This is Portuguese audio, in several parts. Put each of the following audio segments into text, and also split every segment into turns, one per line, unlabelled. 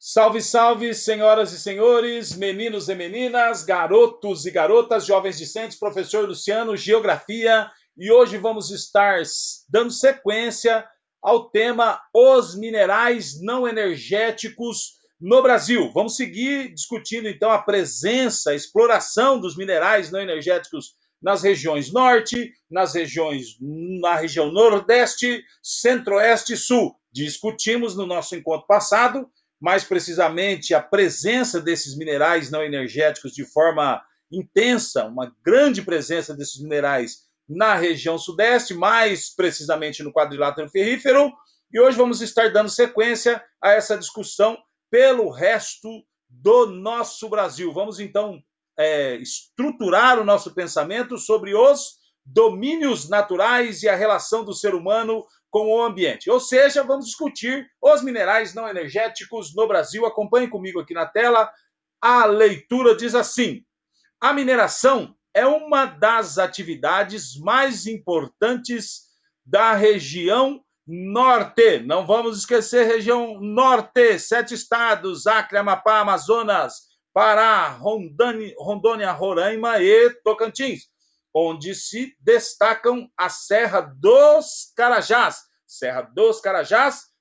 Salve, salve, senhoras e senhores, meninos e meninas, garotos e garotas, jovens discentes, professor Luciano, Geografia, e hoje vamos estar dando sequência ao tema Os Minerais Não Energéticos no Brasil. Vamos seguir discutindo, então, a presença, a exploração dos minerais não energéticos nas regiões norte, na região nordeste, centro-oeste e sul. Discutimos no nosso encontro passado mais precisamente a presença desses minerais não energéticos de forma intensa, uma grande presença desses minerais na região sudeste, mais precisamente no quadrilátero ferrífero, e hoje vamos estar dando sequência a essa discussão pelo resto do nosso Brasil. Vamos então estruturar o nosso pensamento sobre os domínios naturais e a relação do ser humano com o ambiente. Ou seja, vamos discutir os minerais não energéticos no Brasil. Acompanhe comigo aqui na tela. A leitura diz assim: a mineração é uma das atividades mais importantes da região norte. Não vamos esquecer região norte, 7 estados: Acre, Amapá, Amazonas, Pará, Rondônia, Roraima e Tocantins, onde se destacam a Serra dos Carajás,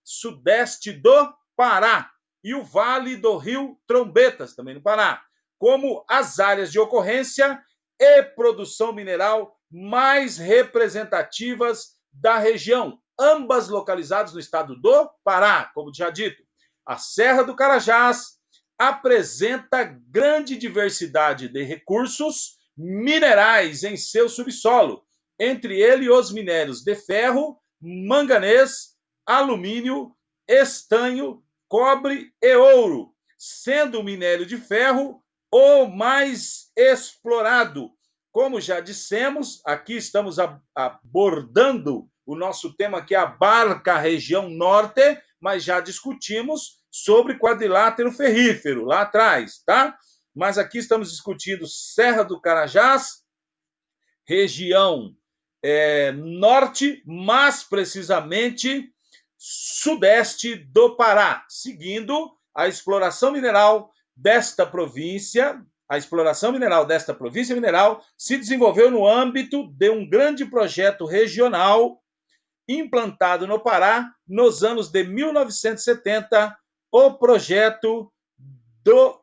sudeste do Pará, e o Vale do Rio Trombetas, também no Pará, como as áreas de ocorrência e produção mineral mais representativas da região, ambas localizadas no estado do Pará, como já dito. A Serra do Carajás apresenta grande diversidade de recursos minerais em seu subsolo, entre eles os minérios de ferro, manganês, alumínio, estanho, cobre e ouro, sendo o minério de ferro o mais explorado. Como já dissemos, aqui estamos abordando o nosso tema que abarca a região norte, mas já discutimos sobre quadrilátero ferrífero lá atrás, tá? Mas aqui estamos discutindo Serra do Carajás, região norte, mais precisamente sudeste do Pará, seguindo a exploração mineral desta província. A exploração mineral desta província mineral se desenvolveu no âmbito de um grande projeto regional implantado no Pará nos anos de 1970, o projeto do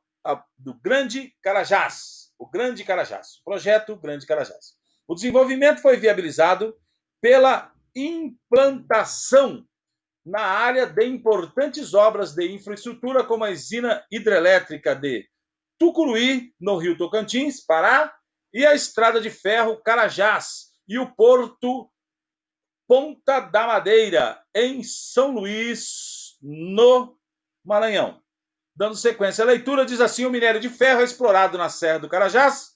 Grande Carajás, o Grande Carajás, projeto Grande Carajás. O desenvolvimento foi viabilizado pela implantação na área de importantes obras de infraestrutura, como a usina hidrelétrica de Tucuruí, no Rio Tocantins, Pará, e a estrada de ferro Carajás, e o porto Ponta da Madeira, em São Luís, no Maranhão. Dando sequência à leitura, diz assim: o minério de ferro é explorado na Serra do Carajás,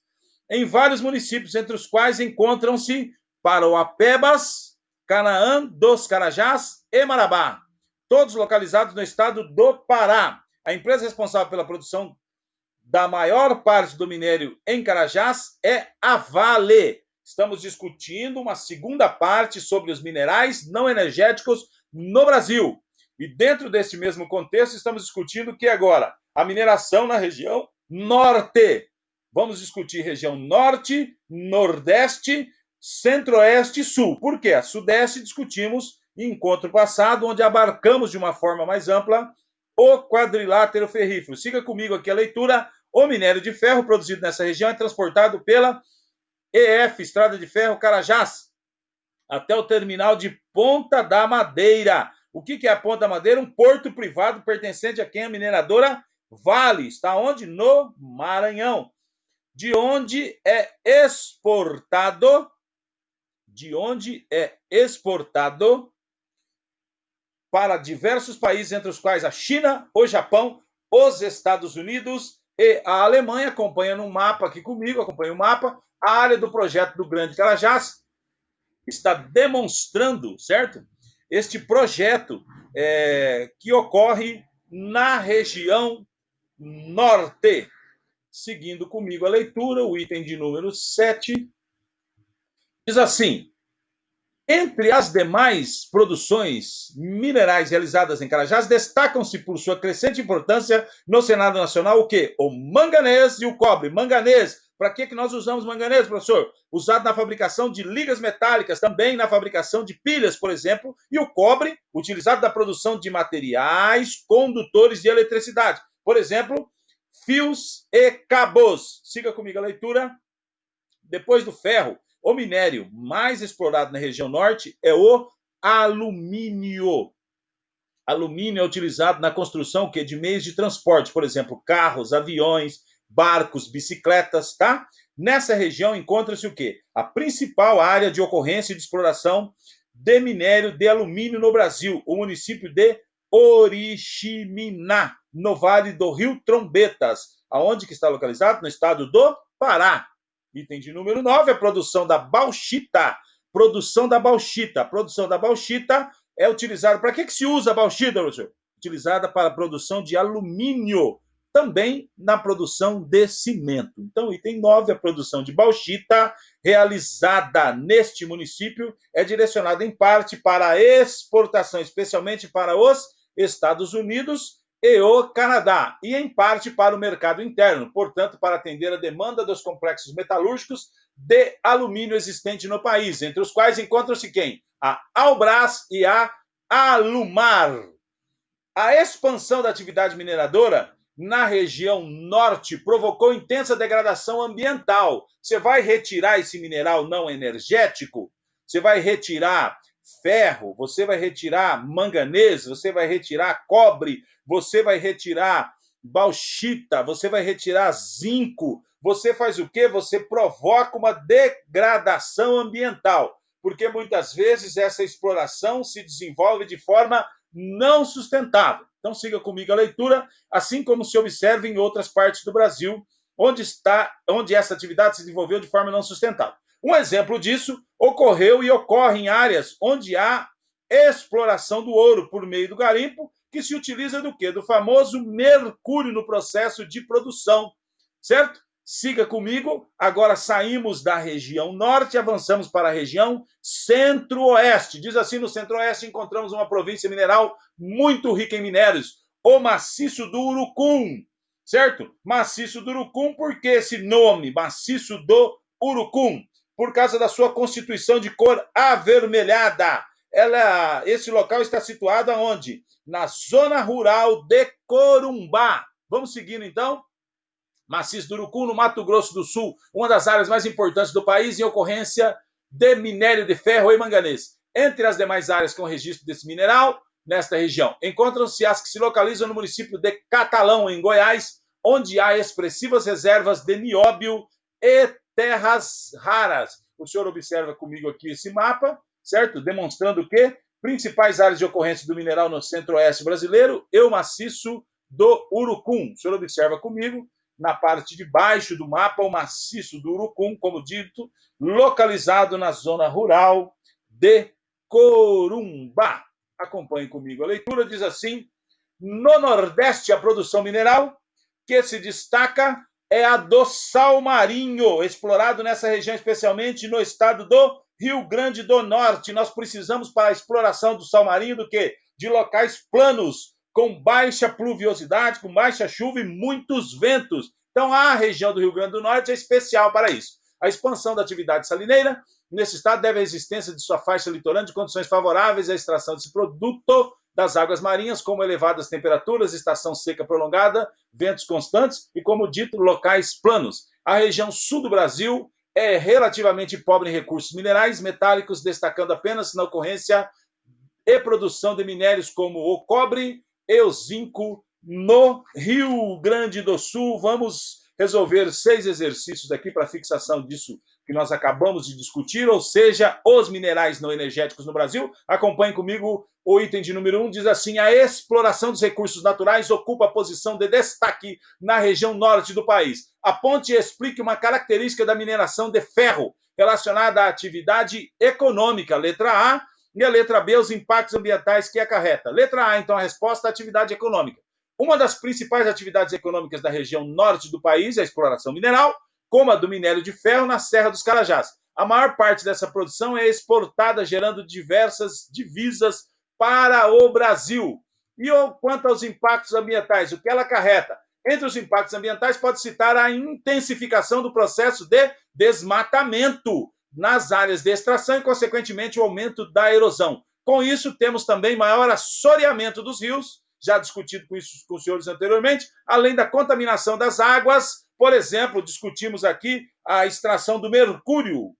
em vários municípios, entre os quais encontram-se Parauapebas, Canaã dos Carajás e Marabá, todos localizados no estado do Pará. A empresa responsável pela produção da maior parte do minério em Carajás é a Vale. Estamos discutindo uma segunda parte sobre os minerais não energéticos no Brasil. E dentro desse mesmo contexto, estamos discutindo o que agora? A mineração na região norte. Vamos discutir região norte, nordeste, centro-oeste e sul. Por quê? A sudeste discutimos em encontro passado, onde abarcamos de uma forma mais ampla o quadrilátero ferrífero. Siga comigo aqui a leitura. O minério de ferro produzido nessa região é transportado pela EF, Estrada de Ferro Carajás, até o terminal de Ponta da Madeira. O que é a Ponta da Madeira? Um porto privado pertencente a quem? A mineradora Vale. Está onde? No Maranhão. De onde é exportado para diversos países, entre os quais a China, o Japão, os Estados Unidos e a Alemanha. Acompanha no mapa aqui comigo, acompanha o mapa. A área do projeto do Grande Carajás está demonstrando, certo? Este projeto que ocorre na região norte. Seguindo comigo a leitura, o item de número 7 diz assim: Entre as demais produções minerais realizadas em Carajás, destacam-se por sua crescente importância no cenário nacional o quê? O manganês e o cobre. Manganês, para que nós usamos manganês, professor? Usado na fabricação de ligas metálicas, também na fabricação de pilhas, por exemplo, e o cobre, utilizado na produção de materiais condutores de eletricidade. Por exemplo, fios e cabos. Siga comigo a leitura. Depois do ferro, o minério mais explorado na região norte é o alumínio. Alumínio é utilizado na construção de meios de transporte, por exemplo, carros, aviões, barcos, bicicletas, tá? Nessa região encontra-se o quê? A principal área de ocorrência e de exploração de minério de alumínio no Brasil, o município de Oriximiná, no Vale do Rio Trombetas. Aonde que está localizado? No estado do Pará. Item de número 9, a produção da bauxita. Produção da bauxita. A produção da bauxita é utilizada. Para que se usa a bauxita, professor? Utilizada para a produção de alumínio, também na produção de cimento. Então, item 9, a produção de bauxita realizada neste município é direcionada em parte para a exportação, especialmente para os Estados Unidos e o Canadá, e em parte para o mercado interno, portanto, para atender a demanda dos complexos metalúrgicos de alumínio existente no país, entre os quais encontram-se quem? A Albras e a Alumar. A expansão da atividade mineradora na região norte provocou intensa degradação ambiental. Você vai retirar esse mineral não energético, você vai retirar ferro, você vai retirar manganês, você vai retirar cobre, você vai retirar bauxita, você vai retirar zinco. Você faz o quê? Você provoca uma degradação ambiental, porque muitas vezes essa exploração se desenvolve de forma não sustentável. Então siga comigo a leitura, assim como se observa em outras partes do Brasil, onde essa atividade se desenvolveu de forma não sustentável. Um exemplo disso ocorreu e ocorre em áreas onde há exploração do ouro por meio do garimpo, que se utiliza do quê? Do famoso mercúrio no processo de produção, certo? Siga comigo, agora saímos da região norte e avançamos para a região centro-oeste. Diz assim, no centro-oeste encontramos uma província mineral muito rica em minérios, o maciço do Urucum, certo? Maciço do Urucum, por que esse nome, maciço do Urucum? Por causa da sua constituição de cor avermelhada. Esse local está situado aonde? Na zona rural de Corumbá. Vamos seguindo, então? Maciço do Urucum, no Mato Grosso do Sul, uma das áreas mais importantes do país em ocorrência de minério de ferro e manganês. Entre as demais áreas com registro desse mineral, nesta região, encontram-se as que se localizam no município de Catalão, em Goiás, onde há expressivas reservas de nióbio e terras raras. O senhor observa comigo aqui esse mapa, certo? Demonstrando que principais áreas de ocorrência do mineral no centro-oeste brasileiro e o maciço do Urucum. O senhor observa comigo na parte de baixo do mapa, o maciço do Urucum, como dito, localizado na zona rural de Corumbá. Acompanhe comigo a leitura, diz assim: no Nordeste, a produção mineral que se destaca é a do sal marinho, explorado nessa região, especialmente no estado do Rio Grande do Norte. Nós precisamos, para a exploração do sal marinho, do quê? De locais planos, com baixa pluviosidade, com baixa chuva e muitos ventos. Então, a região do Rio Grande do Norte é especial para isso. A expansão da atividade salineira nesse estado deve à existência de sua faixa litorânea de condições favoráveis à extração desse produto das águas marinhas, como elevadas temperaturas, estação seca prolongada, ventos constantes e, como dito, locais planos. A região sul do Brasil é relativamente pobre em recursos minerais metálicos, destacando apenas na ocorrência e produção de minérios como o cobre e o zinco no Rio Grande do Sul. Vamos resolver 6 exercícios aqui para fixação disso que nós acabamos de discutir, ou seja, os minerais não energéticos no Brasil. Acompanhe comigo o item de número 1, diz assim: a exploração dos recursos naturais ocupa a posição de destaque na região norte do país. Aponte e explique uma característica da mineração de ferro relacionada à atividade econômica. Letra A. E a letra B, os impactos ambientais que acarreta. Letra A, então, a resposta à atividade econômica. Uma das principais atividades econômicas da região norte do país é a exploração mineral, como a do minério de ferro na Serra dos Carajás. A maior parte dessa produção é exportada, gerando diversas divisas para o Brasil. E quanto aos impactos ambientais, o que ela acarreta? Entre os impactos ambientais, pode citar a intensificação do processo de desmatamento nas áreas de extração e, consequentemente, o aumento da erosão. Com isso, temos também maior assoreamento dos rios, já discutido com isso com os senhores anteriormente, além da contaminação das águas. Por exemplo, discutimos aqui a extração do mercúrio,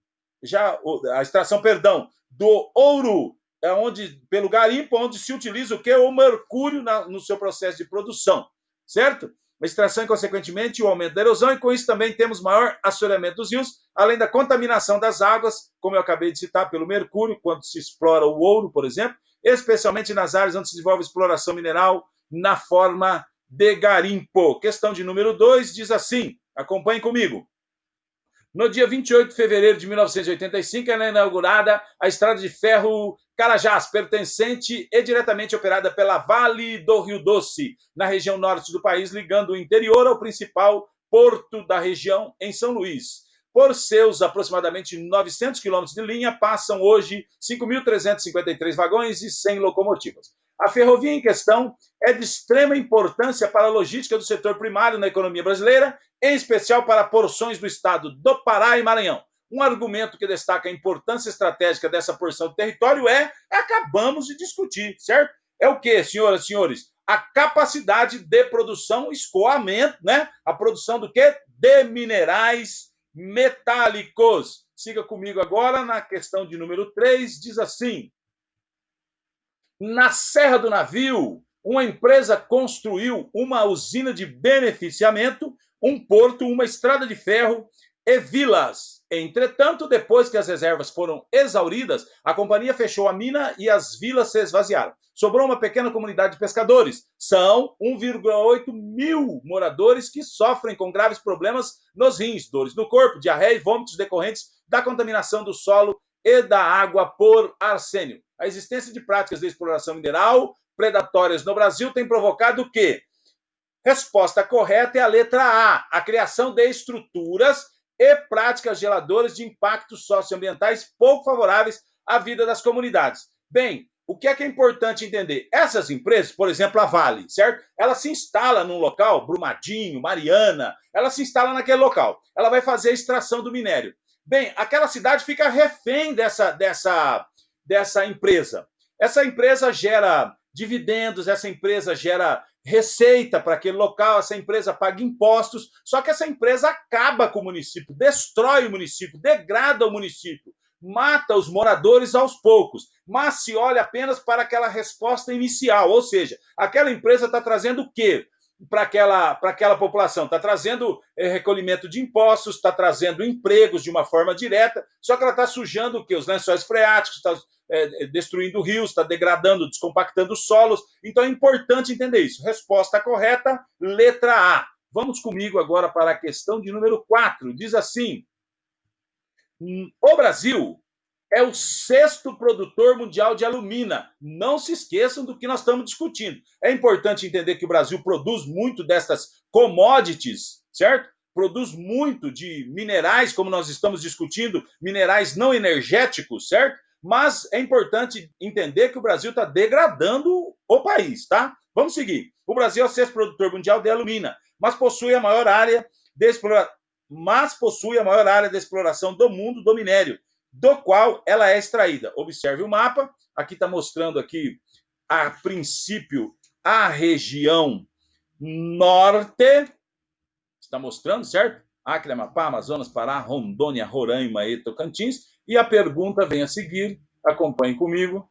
a extração, perdão, do ouro, onde, pelo garimpo, onde se utiliza o que? O mercúrio no seu processo de produção, certo? A extração e, consequentemente, o aumento da erosão, e com isso também temos maior assoreamento dos rios, além da contaminação das águas, como eu acabei de citar, pelo mercúrio, quando se explora o ouro, por exemplo, especialmente nas áreas onde se desenvolve exploração mineral na forma de garimpo. Questão de número 2 diz assim, acompanhem comigo. No dia 28 de fevereiro de 1985, é inaugurada a estrada de ferro Carajás, pertencente e diretamente operada pela Vale do Rio Doce, na região norte do país, ligando o interior ao principal porto da região, em São Luís. Por seus aproximadamente 900 quilômetros de linha, passam hoje 5.353 vagões e 100 locomotivas. A ferrovia em questão é de extrema importância para a logística do setor primário na economia brasileira, em especial para porções do estado do Pará e Maranhão. Um argumento que destaca a importância estratégica dessa porção do território acabamos de discutir, certo? É o que, senhoras e senhores? A capacidade de produção, escoamento, né? A produção do quê? De minerais metálicos. Siga comigo agora na questão de número 3, diz assim: na Serra do Navio, uma empresa construiu uma usina de beneficiamento, um porto, uma estrada de ferro e vilas. Entretanto, depois que as reservas foram exauridas, a companhia fechou a mina e as vilas se esvaziaram. Sobrou uma pequena comunidade de pescadores. São 1,8 mil moradores que sofrem com graves problemas nos rins, dores no corpo, diarreia e vômitos decorrentes da contaminação do solo e da água por arsênio. A existência de práticas de exploração mineral predatórias no Brasil tem provocado o quê? Resposta correta é a letra A, a criação de estruturas e práticas geradoras de impactos socioambientais pouco favoráveis à vida das comunidades. Bem, o que é importante entender? Essas empresas, por exemplo, a Vale, certo? Ela se instala num local, Brumadinho, Mariana, ela se instala naquele local. Ela vai fazer a extração do minério. Bem, aquela cidade fica refém dessa empresa. Essa empresa gera dividendos, essa empresa gera receita para aquele local, essa empresa paga impostos, só que essa empresa acaba com o município, destrói o município, degrada o município, mata os moradores aos poucos, mas se olha apenas para aquela resposta inicial, ou seja, aquela empresa está trazendo o quê? Para aquela população, está trazendo recolhimento de impostos, está trazendo empregos de uma forma direta, só que ela está sujando o quê? Os lençóis freáticos, está destruindo rios, está degradando, descompactando solos. Então é importante entender isso. Resposta correta, letra A. Vamos comigo agora para a questão de número 4. Diz assim: o Brasil é o 6º produtor mundial de alumina. Não se esqueçam do que nós estamos discutindo. É importante entender que o Brasil produz muito dessas commodities, certo? Produz muito de minerais, como nós estamos discutindo, minerais não energéticos, certo? Mas é importante entender que o Brasil está degradando o país, tá? Vamos seguir. O Brasil é o 6º produtor mundial de alumina, mas possui a maior área de exploração do mundo do minério, do qual ela é extraída. Observe o mapa, aqui está mostrando aqui, a princípio, a região norte, está mostrando, certo? Acre, Amapá, Amazonas, Pará, Rondônia, Roraima e Tocantins, e a pergunta vem a seguir, acompanhe comigo,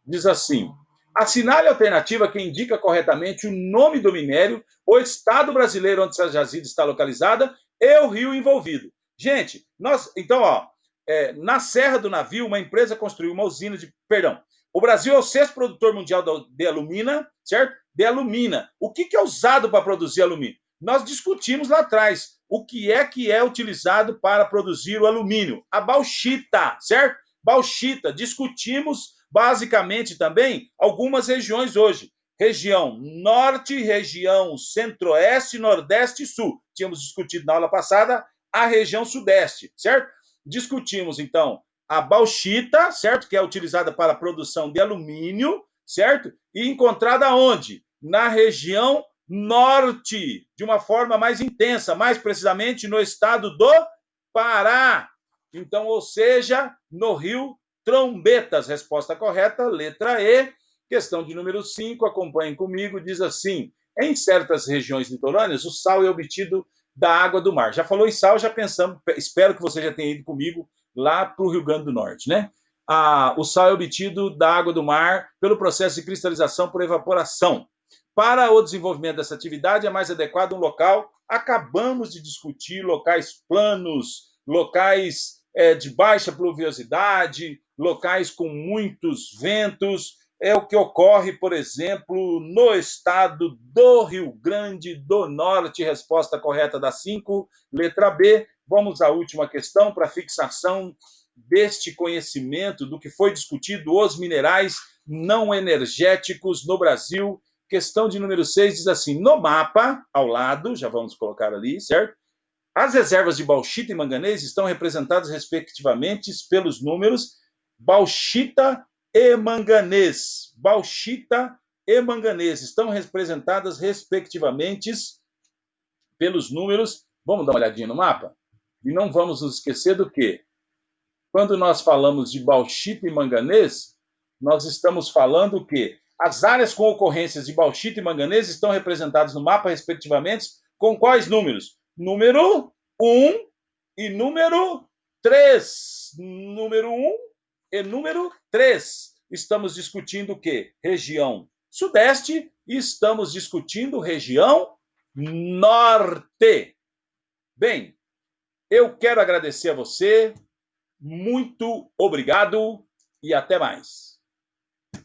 diz assim: assinale a alternativa que indica corretamente o nome do minério, o estado brasileiro onde essa jazida está localizada e o rio envolvido. Gente, então, na Serra do Navio, uma empresa construiu uma usina de... Perdão, o Brasil é o 6º produtor mundial de alumina, certo? De alumina. O que é usado para produzir alumínio? Nós discutimos lá atrás o que é utilizado para produzir o alumínio. A bauxita, certo? Bauxita. Discutimos basicamente também algumas regiões hoje. Região norte, região centro-oeste, nordeste e sul. Tínhamos discutido na aula passada a região sudeste, certo? Discutimos, então, a bauxita, certo? Que é utilizada para a produção de alumínio, certo? E encontrada onde? Na região norte, de uma forma mais intensa, mais precisamente no estado do Pará. Então, ou seja, no Rio Trombetas. Resposta correta, letra E. Questão de número 5, acompanhem comigo, diz assim: em certas regiões litorâneas, o sal é obtido da água do mar. Já falou em sal, já pensamos, espero que você já tenha ido comigo lá para o Rio Grande do Norte, né? O sal é obtido da água do mar pelo processo de cristalização por evaporação. Para o desenvolvimento dessa atividade, é mais adequado um local. Acabamos de discutir locais planos, locais de baixa pluviosidade, locais com muitos ventos. É o que ocorre, por exemplo, no estado do Rio Grande do Norte. Resposta correta da 5, letra B. Vamos à última questão para fixação deste conhecimento do que foi discutido, os minerais não energéticos no Brasil. Questão de número 6 diz assim: no mapa, ao lado, já vamos colocar ali, certo? As reservas de bauxita e manganês estão representadas, respectivamente, pelos números bauxita e manganês. Bauxita e manganês estão representadas, respectivamente, pelos números. Vamos dar uma olhadinha no mapa? E não vamos nos esquecer do que? Quando nós falamos de bauxita e manganês, nós estamos falando que as áreas com ocorrências de bauxita e manganês estão representadas no mapa, respectivamente, com quais números? Número 1 e número 3. Número 1 e número 3. Estamos discutindo o quê? Região Sudeste e estamos discutindo região Norte. Bem, eu quero agradecer a você, muito obrigado e até mais.